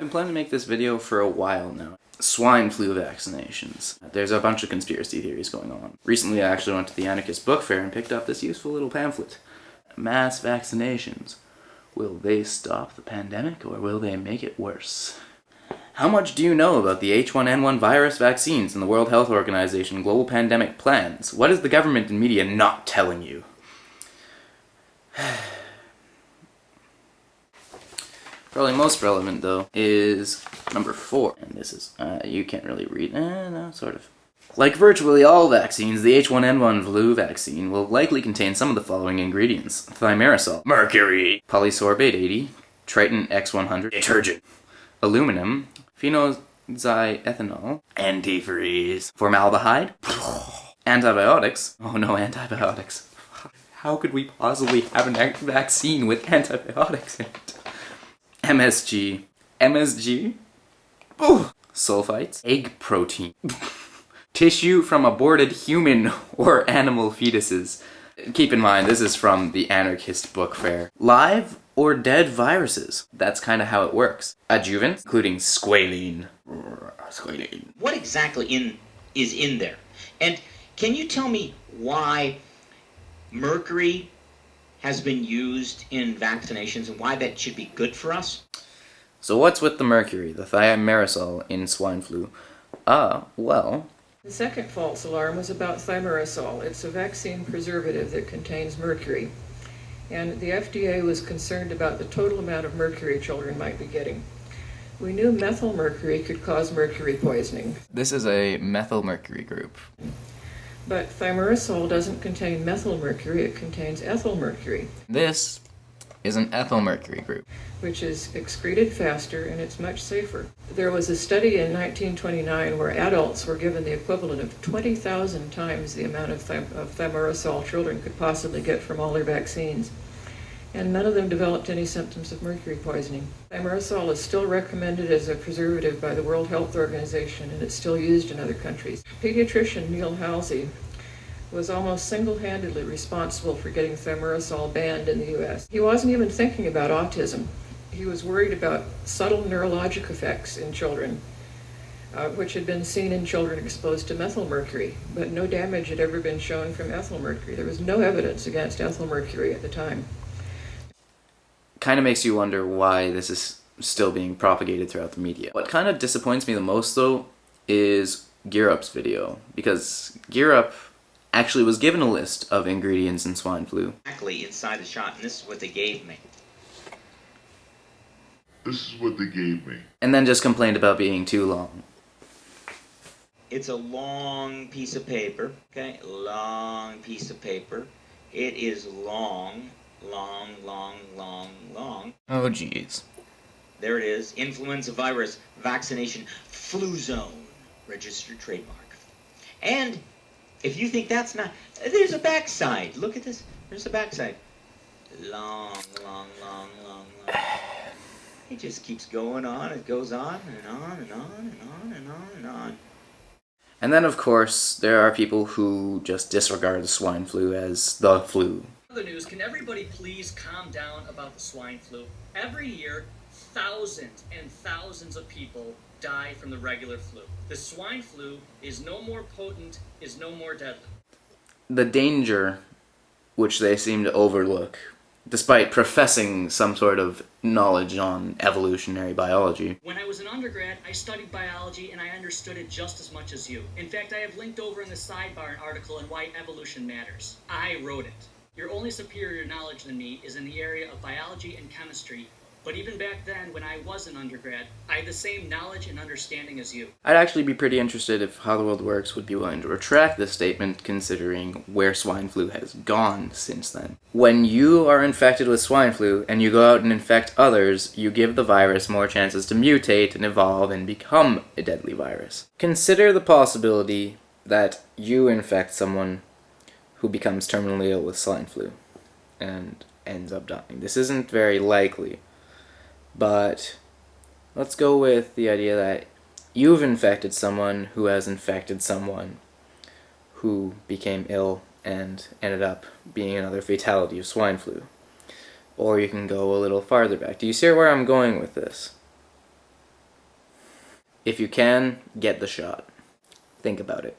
I've been planning to make this video for a while now. Swine flu vaccinations. There's a bunch of conspiracy theories going on. Recently I actually went to the Anarchist Book Fair and picked up this useful little pamphlet. Mass vaccinations. Will they stop the pandemic or will they make it worse? How much do you know about the H1N1 virus vaccines and the World Health Organization global pandemic plans? What is the government and media not telling you? Probably most relevant, though, is number 4. And this is, you can't really read, no, sort of. Like virtually all vaccines, the H1N1 flu vaccine will likely contain some of the following ingredients. Thimerosal, mercury, polysorbate 80, Triton X100, detergent, aluminum, phenoxyethanol, antifreeze, formaldehyde, antibiotics. Oh no, antibiotics. How could we possibly have a vaccine with antibiotics in it? MSG. Ooh. Sulfites. Egg protein. Tissue from aborted human or animal fetuses. Keep in mind, this is from the Anarchist Book Fair. Live or dead viruses. That's kind of how it works. Adjuvants, including squalene. What exactly is in there? And can you tell me why mercury has been used in vaccinations and why that should be good for us? So what's with the mercury, the thimerosal in swine flu? Well... The second false alarm was about thimerosal. It's a vaccine preservative that contains mercury. And the FDA was concerned about the total amount of mercury children might be getting. We knew methylmercury could cause mercury poisoning. This is a methylmercury group. But thimerosal doesn't contain methylmercury, it contains ethylmercury. This is an ethylmercury group, which is excreted faster and it's much safer. There was a study in 1929 where adults were given the equivalent of 20,000 times the amount of thimerosal children could possibly get from all their vaccines. And none of them developed any symptoms of mercury poisoning. Thimerosal is still recommended as a preservative by the World Health Organization, and it's still used in other countries. Pediatrician Neil Halsey was almost single-handedly responsible for getting thimerosal banned in the U.S. He wasn't even thinking about autism. He was worried about subtle neurologic effects in children, which had been seen in children exposed to methylmercury, but no damage had ever been shown from ethylmercury. There was no evidence against ethylmercury at the time. Kind of makes you wonder why this is still being propagated throughout the media. What kind of disappoints me the most, though, is Gear Up's video, because Gear Up actually was given a list of ingredients in swine flu. Exactly inside the shot, and this is what they gave me. And then just complained about being too long. It's a long piece of paper, okay? Long piece of paper. It is long. Oh, jeez. There it is. Influenza virus vaccination flu zone. Registered trademark. And if you think that's not... There's a backside. Look at this. There's a backside. Long. It just keeps going on. It goes on and on and on and on and on and on. And then, of course, there are people who just disregard the swine flu as the flu. Other news, can everybody please calm down about the swine flu? Every year, thousands and thousands of people die from the regular flu. The swine flu is no more potent, is no more deadly. The danger, which they seem to overlook, despite professing some sort of knowledge on evolutionary biology. When I was an undergrad, I studied biology and I understood it just as much as you. In fact, I have linked over in the sidebar an article on why evolution matters. I wrote it. Your only superior knowledge than me is in the area of biology and chemistry, but even back then, when I was an undergrad, I had the same knowledge and understanding as you. I'd actually be pretty interested if HowTheWorldWorks would be willing to retract this statement, considering where swine flu has gone since then. When you are infected with swine flu, and you go out and infect others, you give the virus more chances to mutate and evolve and become a deadly virus. Consider the possibility that you infect someone who becomes terminally ill with swine flu and ends up dying. This isn't very likely, but let's go with the idea that you've infected someone who has infected someone who became ill and ended up being another fatality of swine flu. Or you can go a little farther back. Do you see where I'm going with this? If you can, get the shot. Think about it.